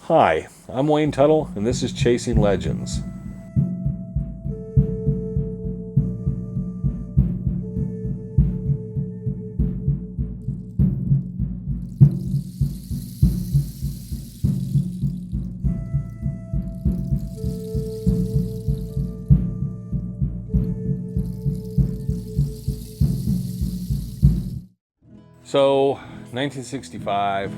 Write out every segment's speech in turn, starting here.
Hi, I'm Wayne Tuttle, and this is Chasing Legends. So, 1965,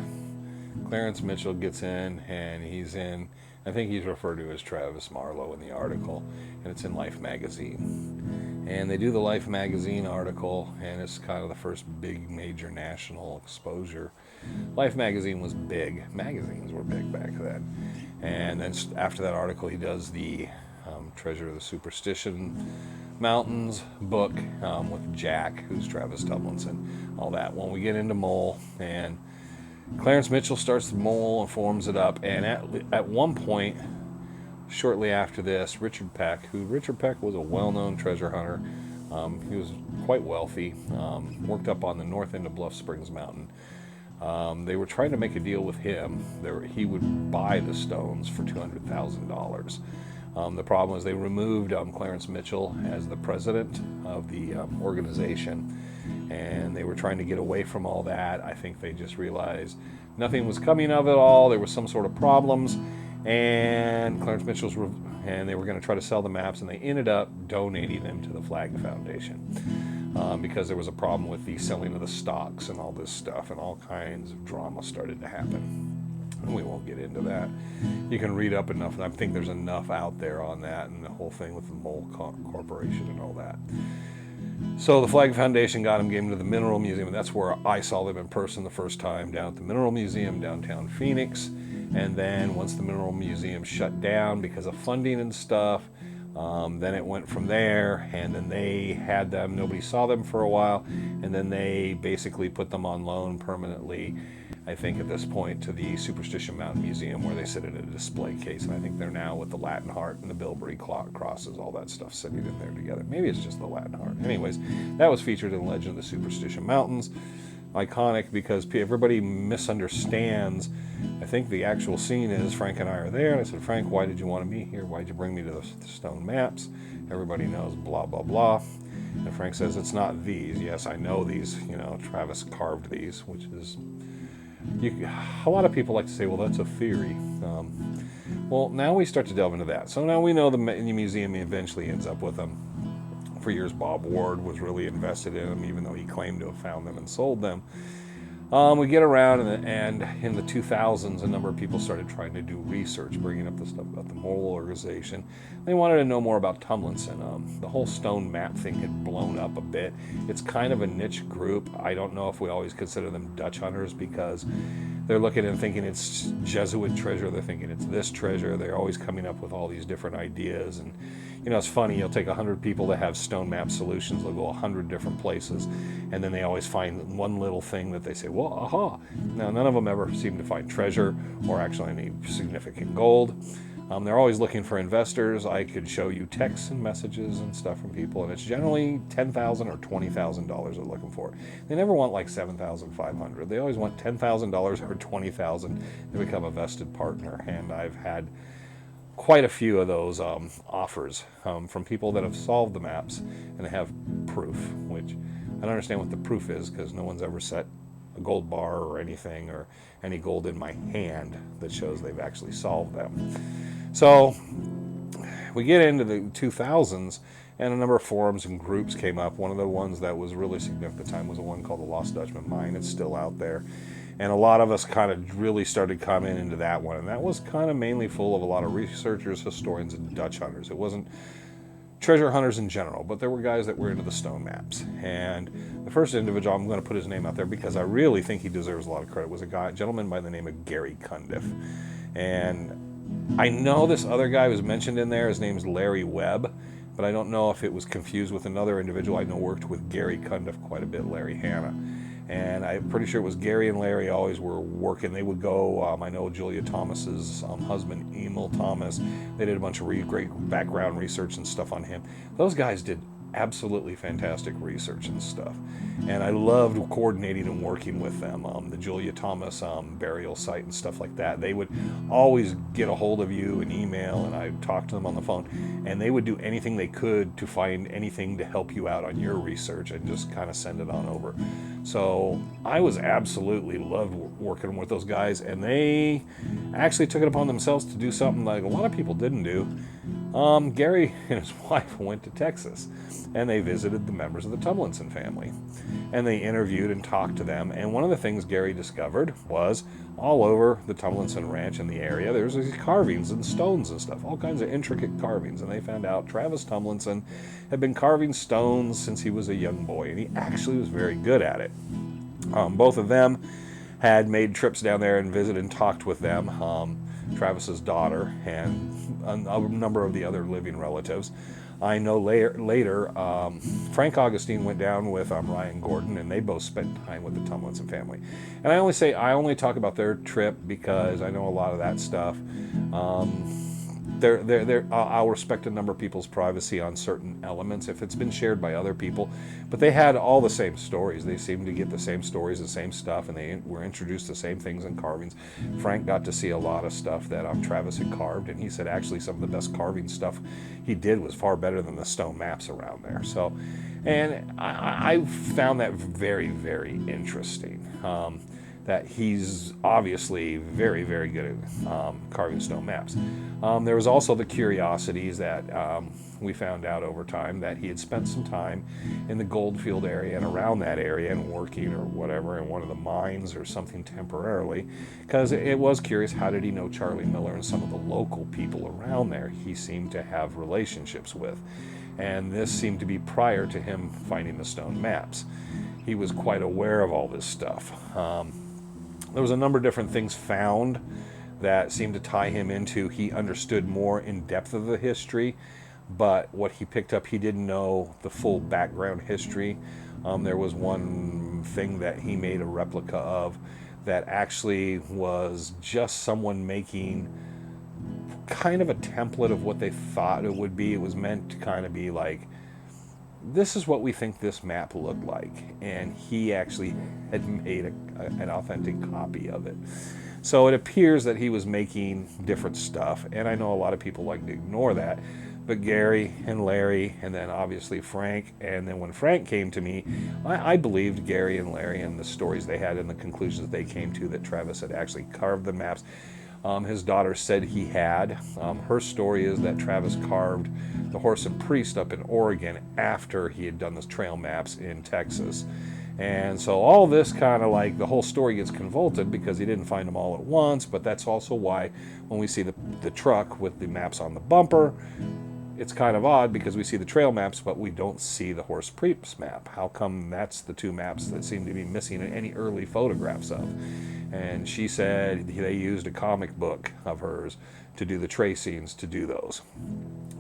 Clarence Mitchell gets in, and he's in, I think he's referred to as Travis Marlowe in the article, and it's in Life magazine. And they do the Life magazine article, and it's kind of the first big major national exposure. Life magazine was big, magazines were big back then. And then after that article, he does the Treasure of the Superstition Mountains book with Jack, who's Travis Tumlinson, all that. When we get into Mole, and Clarence Mitchell starts the Mole and forms it up, and at one point, shortly after this, Richard Peck was a well-known treasure hunter. He was quite wealthy, worked up on the north end of Bluff Springs Mountain. They were trying to make a deal with him. He would buy the stones for $200,000. The problem was they removed Clarence Mitchell as the president of the organization, and they were trying to get away from all that. I think they just realized nothing was coming of it all. There was some sort of problems, and and they were going to try to sell the maps, and they ended up donating them to the Flag Foundation because there was a problem with the selling of the stocks and all this stuff, and all kinds of drama started to happen. We won't get into that. You can read up enough, and I think there's enough out there on that and the whole thing with the Mole Corporation and all that. So the Flag Foundation got him, gave him to the Mineral Museum, and that's where I saw them in person the first time, down at the Mineral Museum, downtown Phoenix. And then once the Mineral Museum shut down because of funding and stuff, then it went from there, and then they had them, nobody saw them for a while, and then they basically put them on loan permanently, I think at this point, to the Superstition Mountain Museum, where they sit in a display case, and I think they're now with the Latin Heart and the Bilberry crosses, all that stuff sitting in there together. Maybe it's just the Latin Heart. Anyways, that was featured in Legend of the Superstition Mountains. Iconic because everybody misunderstands. I think the actual scene is Frank and I are there, and I said, Frank, why did you want to meet here? Why did you bring me to the Stone Maps? Everybody knows blah, blah, blah. And Frank says, it's not these. Yes, I know these. Travis carved these, which is... a lot of people like to say, well, that's a theory. Well, now we start to delve into that. So now we know the museum eventually ends up with them. For years, Bob Ward was really invested in them, even though he claimed to have found them and sold them. We get around, and in the 2000s, a number of people started trying to do research, bringing up the stuff about the Mole organization. They wanted to know more about Tumlinson. The whole stone map thing had blown up a bit. It's kind of a niche group. I don't know if we always consider them Dutch hunters because they're looking and thinking it's Jesuit treasure. They're thinking it's this treasure. They're always coming up with all these different ideas. And, it's funny. You'll take 100 people that have stone map solutions. They'll go 100 different places. And then they always find one little thing that they say, well, aha. Now, none of them ever seem to find treasure or actually any significant gold. They're always looking for investors. I could show you texts and messages and stuff from people, and it's generally $10,000 or $20,000 they're looking for. They never want like $7,500. They always want $10,000 or $20,000 to become a vested partner. And I've had quite a few of those offers from people that have solved the maps and have proof, which I don't understand what the proof is because no one's ever set a gold bar or anything or any gold in my hand that shows they've actually solved them. So we get into the 2000s, and a number of forums and groups came up. One of the ones that was really significant at the time was the one called the Lost Dutchman Mine. It's still out there. And a lot of us kind of really started coming into that one. And that was kind of mainly full of a lot of researchers, historians, and Dutch hunters. It wasn't treasure hunters in general, but there were guys that were into the stone maps. And the first individual, I'm going to put his name out there because I really think he deserves a lot of credit, was a gentleman by the name of Gary Cundiff. And I know this other guy was mentioned in there. His name is Larry Webb, but I don't know if it was confused with another individual I know worked with Gary Cundiff quite a bit, Larry Hanna. And I'm pretty sure it was Gary and Larry always were working. They would go, I know Julia Thomas's husband, Emil Thomas, they did a bunch of great background research and stuff on him. Those guys did absolutely fantastic research and stuff. And I loved coordinating and working with them. The Julia Thomas burial site and stuff like that. They would always get a hold of you and email, and I'd talk to them on the phone. And they would do anything they could to find anything to help you out on your research and just kind of send it on over. So I was absolutely loved working with those guys, and they actually took it upon themselves to do something like a lot of people didn't do. Gary and his wife went to Texas, and they visited the members of the Tumlinson family, and they interviewed and talked to them. And one of the things Gary discovered was all over the Tumlinson ranch in the area, there's these carvings and stones and stuff, all kinds of intricate carvings. And they found out Travis Tumlinson had been carving stones since he was a young boy, and he actually was very good at it. Both of them had made trips down there and visited and talked with them. Travis's daughter and a number of the other living relatives. I know later Frank Augustine went down with Ryan Gordon, and they both spent time with the Tumlinson family. And I only talk about their trip because I know a lot of that stuff. I'll respect a number of people's privacy on certain elements if it's been shared by other people. But they had all the same stories. They seemed to get the same stories, the same stuff, and they were introduced to the same things in carvings. Frank got to see a lot of stuff that Travis had carved, and he said actually some of the best carving stuff he did was far better than the stone maps around there. So, and I found that very, very interesting. That he's obviously very, very good at carving stone maps. There was also the curiosities that we found out over time that he had spent some time in the Goldfield area and around that area and working or whatever in one of the mines or something temporarily, because it was curious, how did he know Charlie Miller and some of the local people around there he seemed to have relationships with. And this seemed to be prior to him finding the stone maps. He was quite aware of all this stuff. There was a number of different things found that seemed to tie him into, he understood more in depth of the history, but what he picked up, he didn't know the full background history. There was one thing that he made a replica of that actually was just someone making kind of a template of what they thought it would be. It was meant to kind of be like, this is what we think this map looked like, and he actually had made an authentic copy of it. So it appears that he was making different stuff, and I know a lot of people like to ignore that, but Gary and Larry, and then obviously Frank, and then when Frank came to me, I believed Gary and Larry and the stories they had and the conclusions they came to that Travis had actually carved the maps. His daughter said he had. Her story is that Travis carved the Horse and Priest up in Oregon after he had done the trail maps in Texas. And so all this kind of like, the whole story gets convoluted because he didn't find them all at once, but that's also why when we see the truck with the maps on the bumper, it's kind of odd because we see the trail maps, but we don't see the Horse Priest map. How come that's the two maps that seem to be missing in any early photographs of? And she said they used a comic book of hers to do the tracings to do those.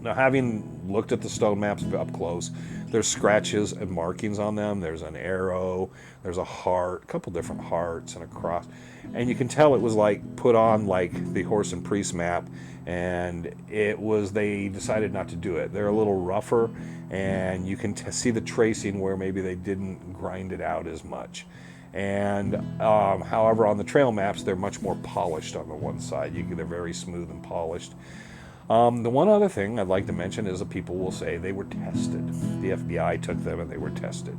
Now, having looked at the stone maps up close, there's scratches and markings on them. There's an arrow, there's a heart, a couple different hearts and a cross. And you can tell it was like put on like the Horse and Priest map, and they decided not to do it. They're a little rougher, and you can see the tracing where maybe they didn't grind it out as much. And however, on the trail maps, they're much more polished on the one side. They're very smooth and polished. The one other thing I'd like to mention is that people will say they were tested. The FBI took them and they were tested.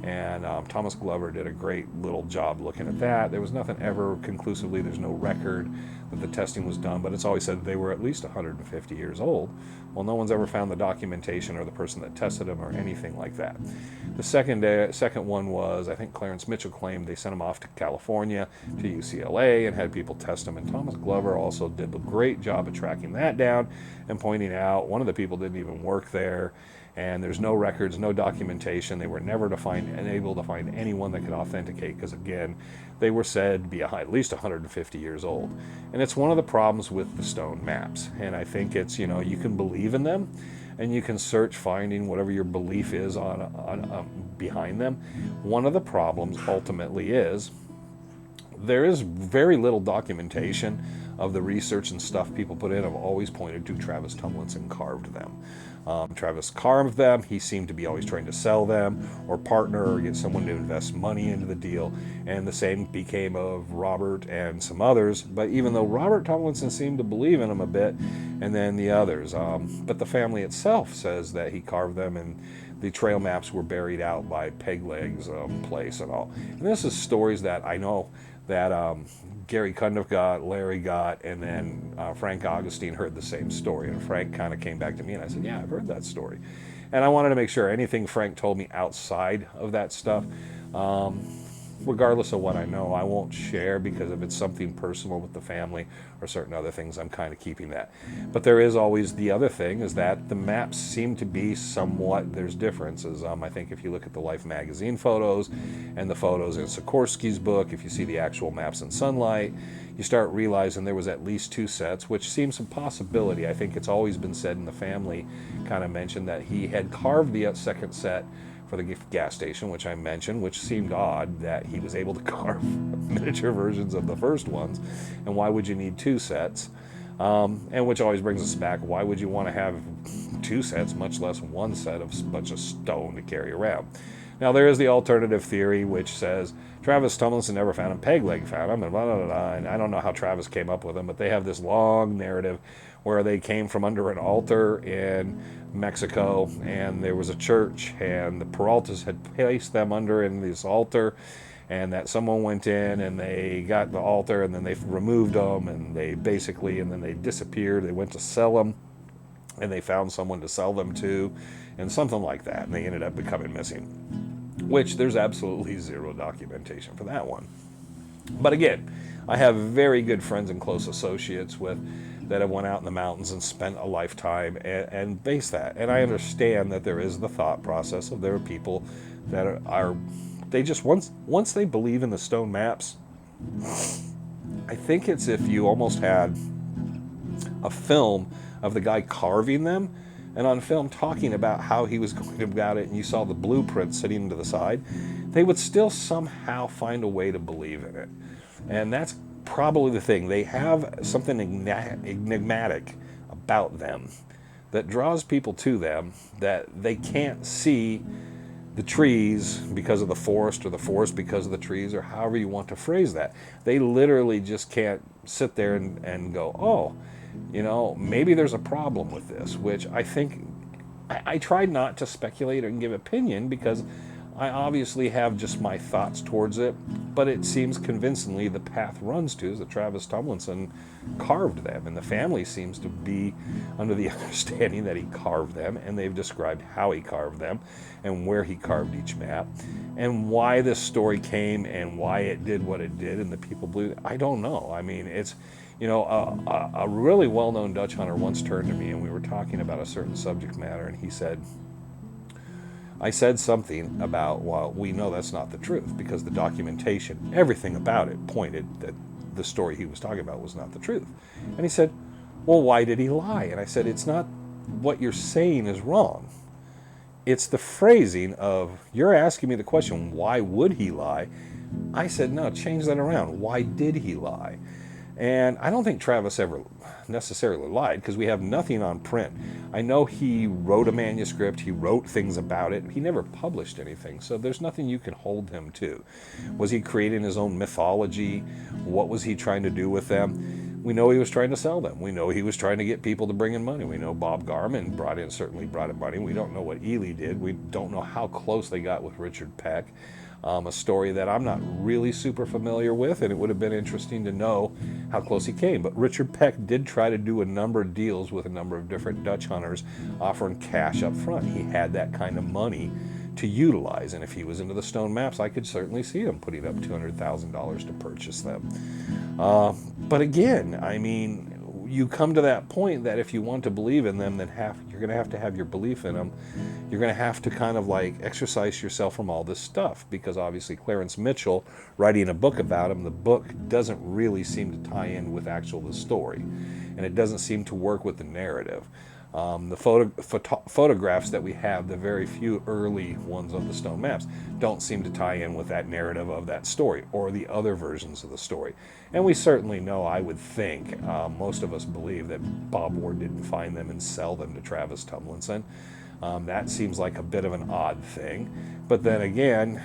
And Thomas Glover did a great little job looking at that. There was nothing ever conclusively, there's no record that the testing was done, but it's always said they were at least 150 years old. Well, no one's ever found the documentation or the person that tested them or anything like that. The second one was, I think Clarence Mitchell claimed they sent him off to California, to UCLA, and had people test him. And Thomas Glover also did a great job of tracking that down and pointing out one of the people didn't even work there. And there's no records, no documentation. They were never able to find anyone that could authenticate, because again, they were said to be at least 150 years old. And it's one of the problems with the stone maps. And I think it's, you can believe in them, and you can search finding whatever your belief is on behind them. One of the problems ultimately is there is very little documentation of the research and stuff people put in have always pointed to Travis Tumlinson carved them. Travis carved them. He seemed to be always trying to sell them or partner or get someone to invest money into the deal. And the same became of Robert and some others. But even though Robert Tumlinson seemed to believe in them a bit, and then the others. But the family itself says that he carved them, and the trail maps were buried out by Peg Leg's place and all. And this is stories that I know that Gary Cundiff got, Larry got, and then Frank Augustine heard the same story. And Frank kind of came back to me and I said, yeah, I've heard that story. And I wanted to make sure anything Frank told me outside of that stuff, regardless of what I know, I won't share, because if it's something personal with the family or certain other things, I'm kind of keeping that. But there is always the other thing, is that the maps seem to be somewhat, there's differences. I think if you look at the Life magazine photos and the photos in Sikorsky's book, if you see the actual maps in sunlight, you start realizing there was at least 2 sets, which seems a possibility. I think it's always been said in the family, kind of mentioned, that he had carved the second set for the gas station, which I mentioned, which seemed odd that he was able to carve miniature versions of the first ones. And why would you need 2 sets? And which always brings us back, why would you want to have 2 sets, much less 1 set of a bunch of stone to carry around? Now, there is the alternative theory, which says Travis Tumlinson never found him, Peg Leg found him, and blah, blah, blah, blah. And I don't know how Travis came up with them, but they have this long narrative where they came from under an altar in Mexico, and there was a church, and the Peraltas had placed them under in this altar, and that someone went in and they got the altar, and then they removed them, and then they disappeared. They went to sell them, and they found someone to sell them to, and something like that, and they ended up becoming missing, which there's absolutely zero documentation for that one. But again, I have very good friends and close associates that have went out in the mountains and spent a lifetime and base that. And I understand that there is the thought process of there are people that are they just, once they believe in the stone maps, I think it's if you almost had a film of the guy carving them, and on film talking about how he was going about it, and you saw the blueprint sitting to the side, they would still somehow find a way to believe in it. And that's probably the thing. They have something enigmatic about them that draws people to them, that they can't see the trees because of the forest, or the forest because of the trees, or however you want to phrase that. They literally just can't sit there and go, oh, maybe there's a problem with this, which I think I tried not to speculate and give opinion, because I obviously have just my thoughts towards it, but it seems convincingly the path runs to is that Travis Tumlinson carved them, and the family seems to be under the understanding that he carved them, and they've described how he carved them and where he carved each map, and why this story came and why it did what it did, and the people believe it. I don't know. I mean, it's, a really well-known Dutch hunter once turned to me, and we were talking about a certain subject matter, and he said, I said something about, well, we know that's not the truth, because the documentation, everything about it pointed that the story he was talking about was not the truth. And he said, well, why did he lie? And I said, it's not what you're saying is wrong. It's the phrasing of, you're asking me the question, why would he lie? I said, no, change that around. Why did he lie? And I don't think Travis ever necessarily lied, because we have nothing on print. I know he wrote a manuscript, he wrote things about it, he never published anything, so there's nothing you can hold him to. Was he creating his own mythology? What was he trying to do with them? We know he was trying to sell them. We know he was trying to get people to bring in money. We know Bob Garman certainly brought in money. We don't know what Ely did. We don't know how close they got with Richard Peck. A story that I'm not really super familiar with, and it would have been interesting to know how close he came. But Richard Peck did try to do a number of deals with a number of different Dutch hunters, offering cash up front. He had that kind of money to utilize, and if he was into the stone maps, I could certainly see him putting up $200,000 to purchase them. But again, I mean, you come to that point that if you want to believe in them, then you're going to have your belief in them. You're going to have to kind of like exercise yourself from all this stuff, because obviously Clarence Mitchell writing a book about him, the book doesn't really seem to tie in with the story, and it doesn't seem to work with the narrative. The photographs that we have, the very few early ones of the stone maps, don't seem to tie in with that narrative of that story or the other versions of the story. And we certainly know, I would think, most of us believe that Bob Ward didn't find them and sell them to Travis Tumlinson. That seems like a bit of an odd thing. But then again,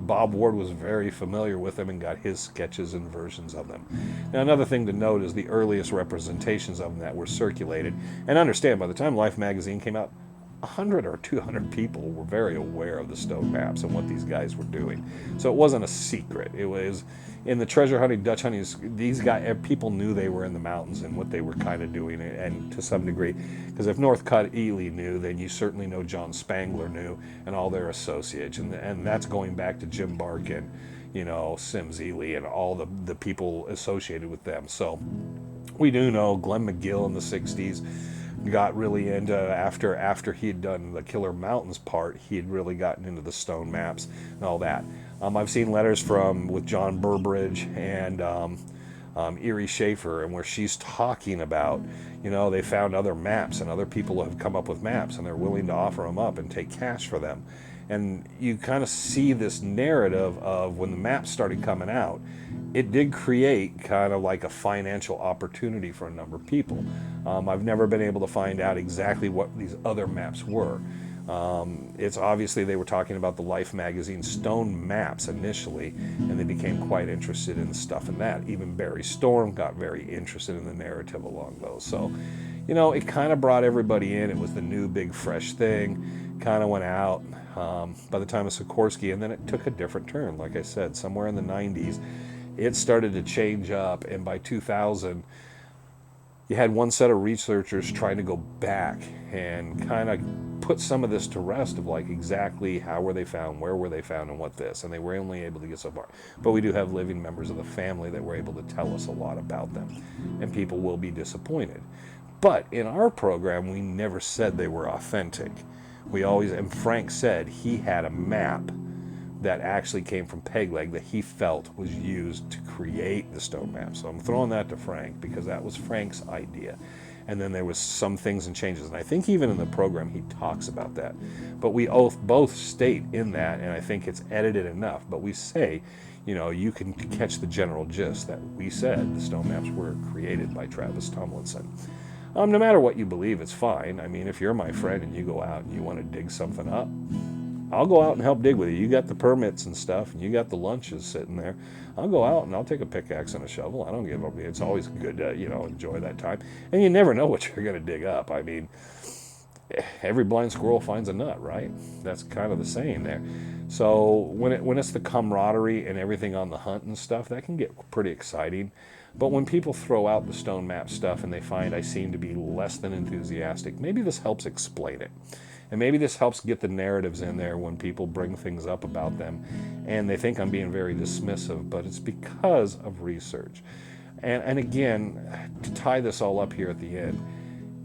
Bob Ward was very familiar with them and got his sketches and versions of them. Now, another thing to note is the earliest representations of them that were circulated. And understand, by the time Life magazine came out, 100 or 200 people were very aware of the stone maps and what these guys were doing. So it wasn't a secret. It was in the treasure hunting, Dutch hunting, these guys, people knew they were in the mountains and what they were kind of doing, and to some degree, because if Northcutt Ely knew, then you certainly know John Spangler knew, and all their associates, and that's going back to Jim Barkin, Sims Ely, and all the people associated with them. So we do know Glenn McGill in the 60s got really into, after he'd done the Killer Mountains part, he had really gotten into the stone maps and all that. I've seen letters with John Burbridge and Erie Schaefer, and where she's talking about, they found other maps and other people have come up with maps and they're willing to offer them up and take cash for them. And you kind of see this narrative of when the maps started coming out, it did create kind of like a financial opportunity for a number of people. I've never been able to find out exactly what these other maps were. It's obviously they were talking about the Life magazine stone maps initially, and they became quite interested in stuff in that. Even Barry Storm got very interested in the narrative along those. So, it kind of brought everybody in. It was the new big fresh thing, kind of went out by the time of Sikorsky, and then it took a different turn. Like I said, somewhere in the 90s, it started to change up, and by 2000, you had one set of researchers trying to go back and kind of put some of this to rest of like exactly how were they found, where were they found, and what this, and they were only able to get so far. But we do have living members of the family that were able to tell us a lot about them, and people will be disappointed. But in our program, we never said they were authentic. We always, and Frank said he had a map that actually came from Peg Leg that he felt was used to create the stone map. So I'm throwing that to Frank because that was Frank's idea. And then there was some things and changes. And I think even in the program he talks about that. But we both state in that, and I think it's edited enough, but we say, you can catch the general gist that we said the stone maps were created by Travis Tumlinson. No matter what you believe, it's fine. I mean, if you're my friend and you go out and you want to dig something up, I'll go out and help dig with you. You got the permits and stuff, and you got the lunches sitting there. I'll go out and I'll take a pickaxe and a shovel. I don't give up. It's always good to, enjoy that time. And you never know what you're going to dig up. I mean, every blind squirrel finds a nut, right? That's kind of the saying there. So when it's the camaraderie and everything on the hunt and stuff, that can get pretty exciting. But when people throw out the stone map stuff and they find I seem to be less than enthusiastic, maybe this helps explain it. And maybe this helps get the narratives in there when people bring things up about them and they think I'm being very dismissive, but it's because of research. And again, to tie this all up here at the end,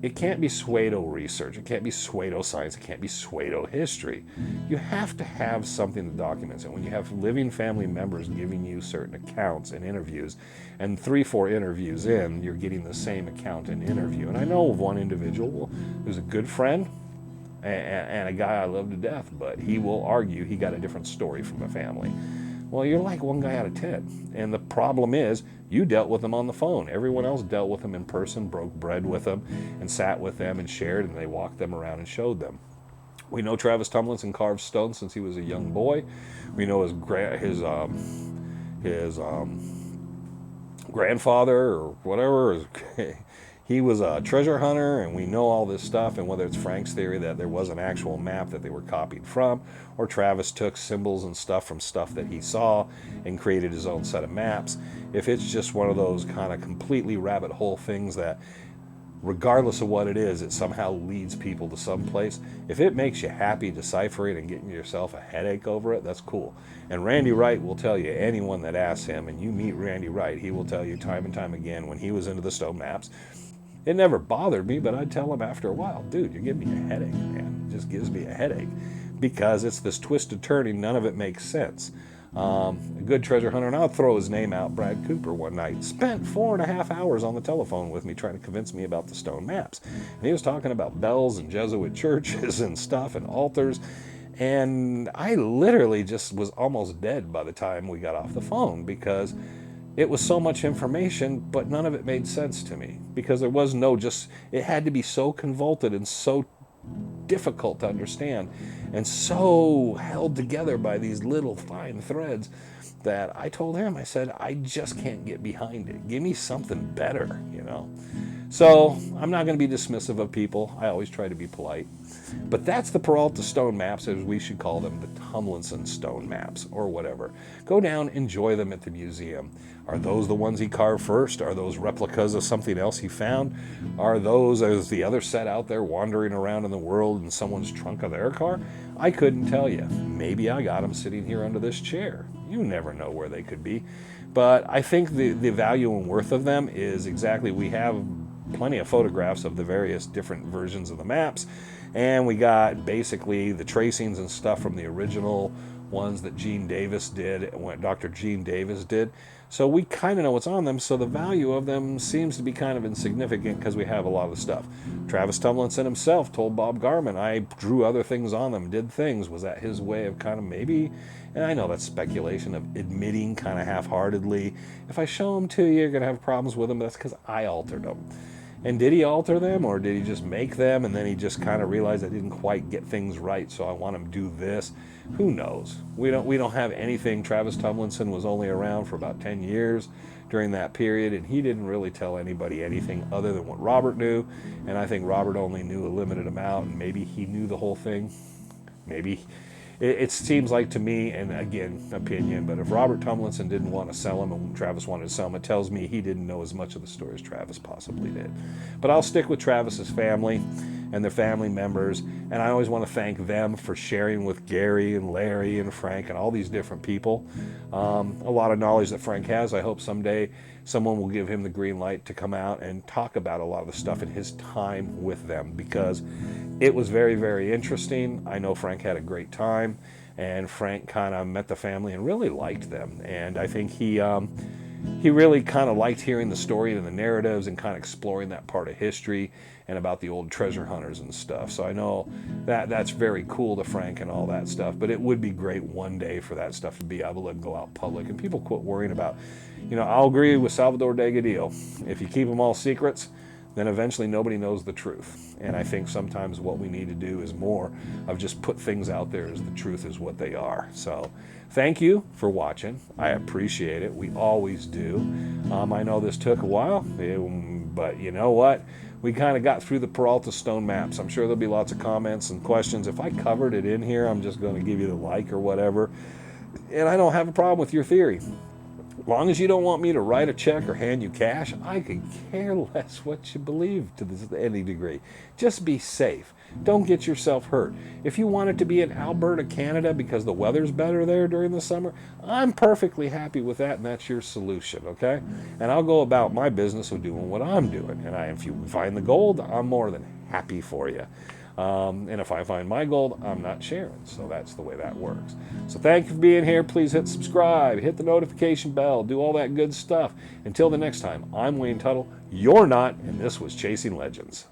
it can't be pseudo research, it can't be pseudo science, it can't be pseudo history. You have to have something that documents it. When you have living family members giving you certain accounts and interviews, and 3-4 interviews in, you're getting the same account and interview. And I know of one individual who's a good friend, and a guy I love to death, but he will argue he got a different story from the family. Well, you're like one guy out of 10. And the problem is, you dealt with them on the phone. Everyone else dealt with them in person, broke bread with them, and sat with them and shared, and they walked them around and showed them. We know Travis Tumlinson carved stone since he was a young boy. We know his grandfather or whatever, he was a treasure hunter, and we know all this stuff. And whether it's Frank's theory that there was an actual map that they were copied from, or Travis took symbols and stuff from stuff that he saw and created his own set of maps, if it's just one of those kind of completely rabbit hole things that, regardless of what it is, it somehow leads people to some place. If it makes you happy deciphering and getting yourself a headache over it, that's cool. And Randy Wright will tell you, anyone that asks him, and you meet Randy Wright, he will tell you time and time again when he was into the stone maps, it never bothered me, but I'd tell him after a while, dude, you're giving me a headache, man. It just gives me a headache because it's this twisted turning. None of it makes sense. A good treasure hunter, and I'll throw his name out, Brad Cooper, one night, spent 4.5 hours on the telephone with me trying to convince me about the stone maps. And he was talking about bells and Jesuit churches and stuff and altars. And I literally just was almost dead by the time we got off the phone because it was so much information, but none of it made sense to me because there was no it had to be so convoluted and so difficult to understand and so held together by these little fine threads that I told him, I said, I just can't get behind it. Give me something better, you know? So I'm not going to be dismissive of people. I always try to be polite. But that's the Peralta Stone Maps, as we should call them, the Tumlinson Stone Maps, or whatever. Go down, enjoy them at the museum. Are those the ones he carved first? Are those replicas of something else he found? Are those, as the other set out there wandering around in the world in someone's trunk of their car? I couldn't tell you. Maybe I got them sitting here under this chair. You never know where they could be. But I think the value and worth of them is exactly, we have plenty of photographs of the various different versions of the maps, and we got basically the tracings and stuff from the original ones that Gene Davis did, what Dr. Gene Davis did. So we kind of know what's on them, so the value of them seems to be kind of insignificant because we have a lot of the stuff. Travis Tumlinson himself told Bob Garman, I drew other things on them, did things. Was that his way of kind of maybe, and I know that's speculation, of admitting kind of half-heartedly, if I show them to you, you're going to have problems with them, but that's because I altered them. And did he alter them, or did he just make them, and then he just kind of realized I didn't quite get things right, so I want him to do this? Who knows? We don't have anything. Travis Tumlinson was only around for about 10 years during that period, and he didn't really tell anybody anything other than what Robert knew, and I think Robert only knew a limited amount, and maybe he knew the whole thing. Maybe. It seems like to me, and again, opinion, but if Robert Tumlinson didn't want to sell them and Travis wanted to sell them, it tells me he didn't know as much of the story as Travis possibly did. But I'll stick with Travis's family and their family members, and I always want to thank them for sharing with Gary and Larry and Frank and all these different people a lot of knowledge that Frank has. I hope someday someone will give him the green light to come out and talk about a lot of the stuff in his time with them, because it was very, very interesting. I know Frank had a great time, and Frank kind of met the family and really liked them. And I think he really kind of liked hearing the story and the narratives and kind of exploring that part of history and about the old treasure hunters and stuff. So I know that that's very cool to Frank and all that stuff, but it would be great one day for that stuff to be able to go out public and people quit worrying about, you know, I'll agree with Salvador Delgadillo. If you keep them all secrets, then eventually nobody knows the truth. And I think sometimes what we need to do is more of just put things out there as the truth is what they are. So thank you for watching. I appreciate it. We always do. I know this took a while, but you know what? We kind of got through the Peralta Stone Maps. I'm sure there'll be lots of comments and questions. If I covered it in here, I'm just going to give you the like or whatever. And I don't have a problem with your theory. As long as you don't want me to write a check or hand you cash, I could care less what you believe to any degree. Just be safe. Don't get yourself hurt. If you want it to be in Alberta, Canada, because the weather's better there during the summer, I'm perfectly happy with that, and that's your solution, okay? And I'll go about my business of doing what I'm doing. And if you find the gold, I'm more than happy for you. And if I find my gold, I'm not sharing. So that's the way that works. So thank you for being here. Please hit subscribe, hit the notification bell, do all that good stuff. Until the next time, I'm Wayne Tuttle. You're not, and this was Chasing Legends.